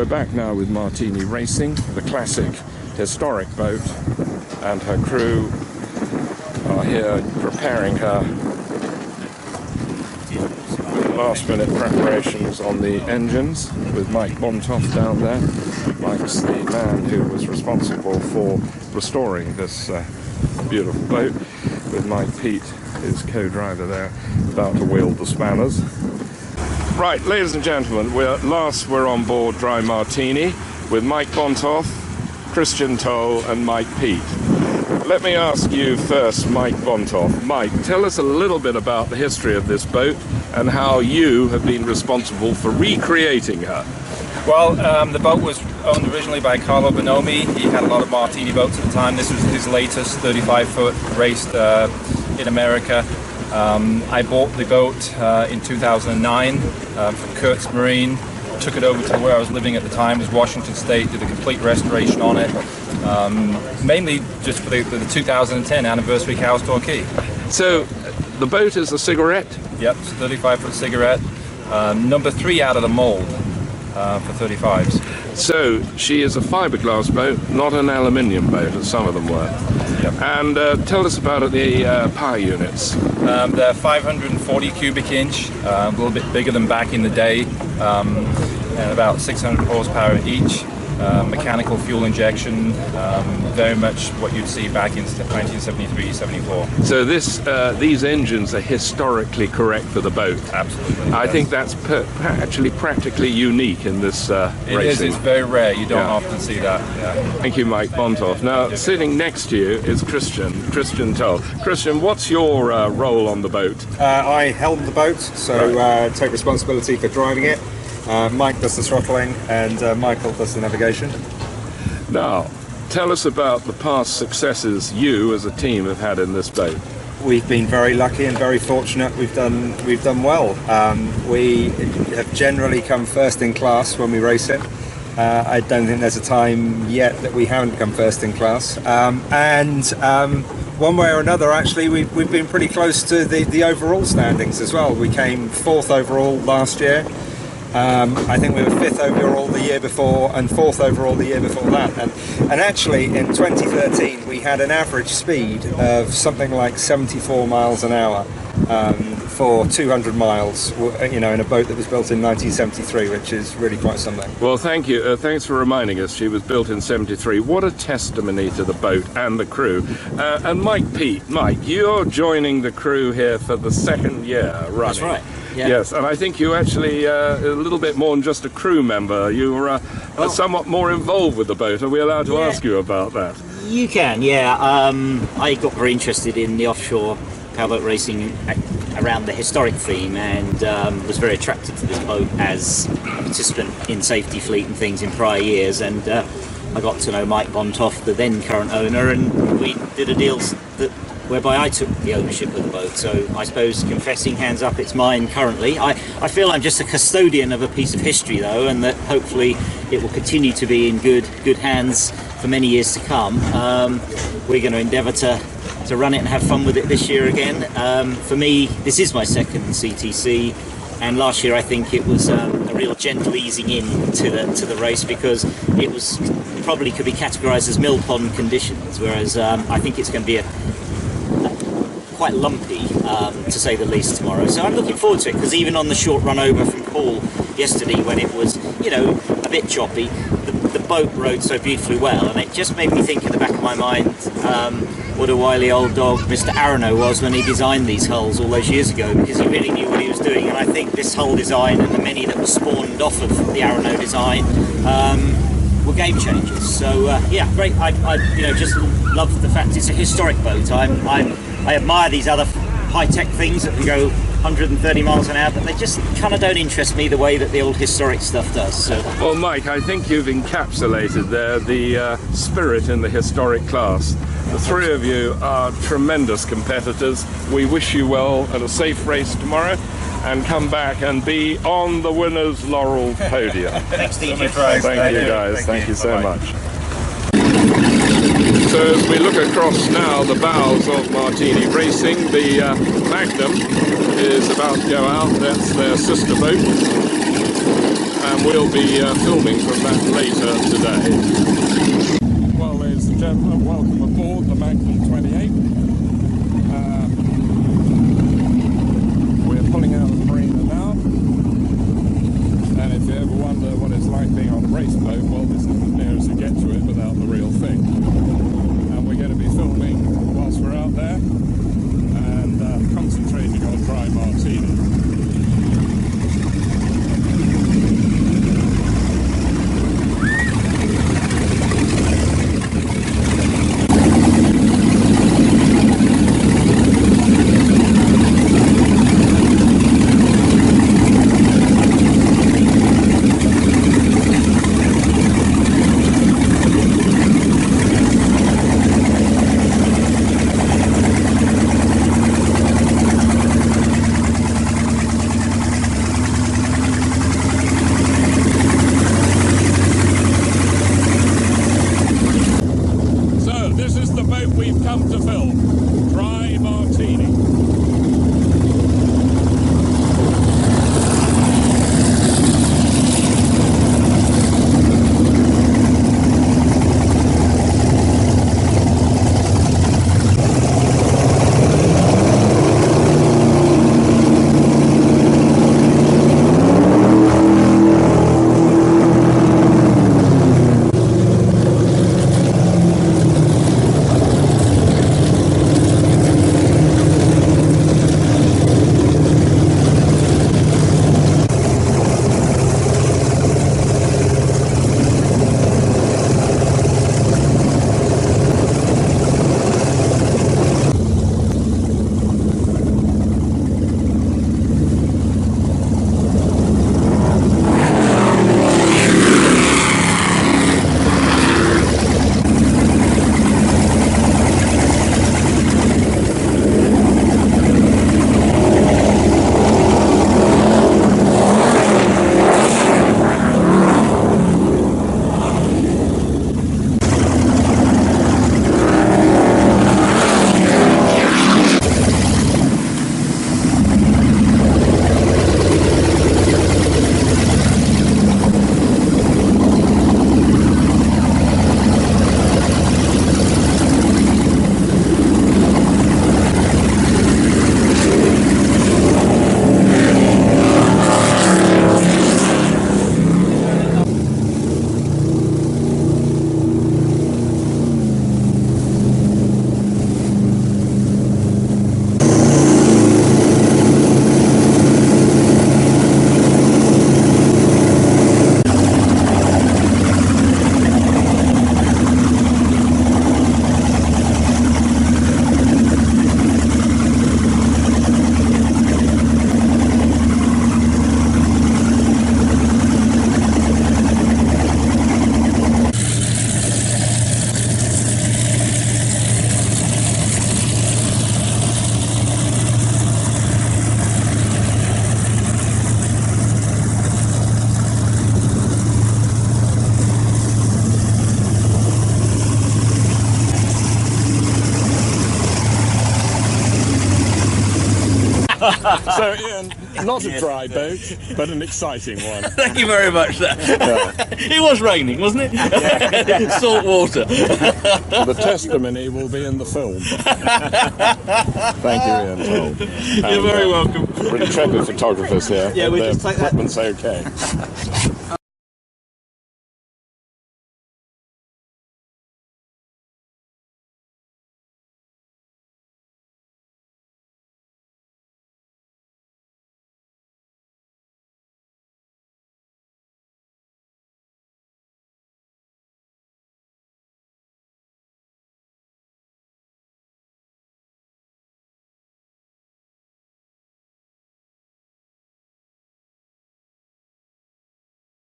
we're back now with Martini Racing, the classic historic boat, and her crew are here preparing her last minute preparations on the engines with Mike Bontoff down there. Mike's the man who was responsible for restoring this beautiful boat, with Mike Pete, his co-driver there, about to wield the spanners. Right, ladies and gentlemen, we're on board Dry Martini with Mike Bontoff, Christian Toll and Mike Pete. Let me ask you first, Mike Bontoff. Mike, tell us a little bit about the history of this boat and how you have been responsible for recreating her. Well, the boat was owned originally by Carlo Bonomi. He had a lot of Martini boats at the time. This was his latest 35-foot, raced in America. I bought the boat in 2009 from Kurtz Marine, took it over to where I was living at the time, was Washington State, did a complete restoration on it, mainly just for the 2010 anniversary cow store key. So the boat is a cigarette? Yep, it's a 35-foot cigarette, number 3 out of the mold for 35s. So she is a fiberglass boat, not an aluminium boat, as some of them were. Yep. And tell us about the power units. They're 540 cubic inch, a little bit bigger than back in the day, and about 600 horsepower each. Mechanical fuel injection, very much what you'd see back in 1973, 74. So these engines are historically correct for the boat. Absolutely. I think that's actually practically unique in this racing. It is. It's very rare. You don't often see that. Yeah. Thank you, Mike Bontoff. Now, sitting next to you is Christian Toll. Christian, what's your role on the boat? I helm the boat, so take responsibility for driving it. Mike does the throttling and Michael does the navigation. Now, tell us about the past successes you as a team have had in this boat. We've been very lucky and very fortunate. We've done well. We have generally come first in class when we race it. I don't think there's a time yet that we haven't come first in class. One way or another, actually, we've been pretty close to the overall standings as well. We came 4th overall last year. I think we were 5th overall the year before and 4th overall the year before that. And actually in 2013 we had an average speed of something like 74 miles an hour for 200 miles, you know, in a boat that was built in 1973, which is really quite something. Well, thank you. Thanks for reminding us she was built in 73. What a testimony to the boat and the crew. And Mike Pete, Mike, you're joining the crew here for the 2nd year running. That's right. Yeah. Yes, and I think you actually a little bit more than just a crew member. You were somewhat more involved with the boat. Are we allowed to ask you about that? You can, yeah. I got very interested in the offshore powerboat racing around the historic theme, and was very attracted to this boat as a participant in safety fleet and things in prior years. And I got to know Mike Bontoff, the then current owner, and we did a deal whereby I took the ownership of the boat. So I suppose, confessing hands up, it's mine currently. I feel I'm just a custodian of a piece of history though, and that hopefully it will continue to be in good hands for many years to come. We're going to endeavour to run it and have fun with it this year again. For me, this is my 2nd CTC, and last year I think it was a real gentle easing in to the race, because it was probably could be categorised as mill pond conditions, whereas I think it's going to be quite lumpy, to say the least, tomorrow. So I'm looking forward to it, because even on the short run over from Paul yesterday, when it was, you know, a bit choppy, the boat rode so beautifully well, and it just made me think in the back of my mind what a wily old dog Mr. Arano was when he designed these hulls all those years ago, because he really knew what he was doing. And I think this hull design and the many that were spawned off of the Arano design were game changers. So yeah, great. I just love the fact it's a historic boat. I admire these other high-tech things that can go 130 miles an hour, but they just kind of don't interest me the way that the old historic stuff does. So. Well, Mike, I think you've encapsulated there the spirit in the historic class. The 3 of you are tremendous competitors. We wish you well at a safe race tomorrow, and come back and be on the winner's laurel podium. Thanks, DJ. Thank you, guys. Thank you so much. So as we look across now the bows of Martini Racing, the Magnum is about to go out. That's their sister boat. and we'll be filming from that later today. Well, ladies and gentlemen, welcome aboard the Magnum 28. We're pulling out of the marina now, and if you ever wonder what it's like being on a race boat, well, this is as near as you get to it without the real thing. And we're going to be filming whilst we're out there and concentrating on Dry Martini. This is the boat we've come to film, Dry Martini. So, Ian, not a dry boat, but an exciting one. Thank you very much, sir. It was raining, wasn't it? Yeah. Salt water. The testimony will be in the film. Thank you, Ian. You're very welcome. We're intrepid photographers here. Yeah, we just take that. Equipment's okay.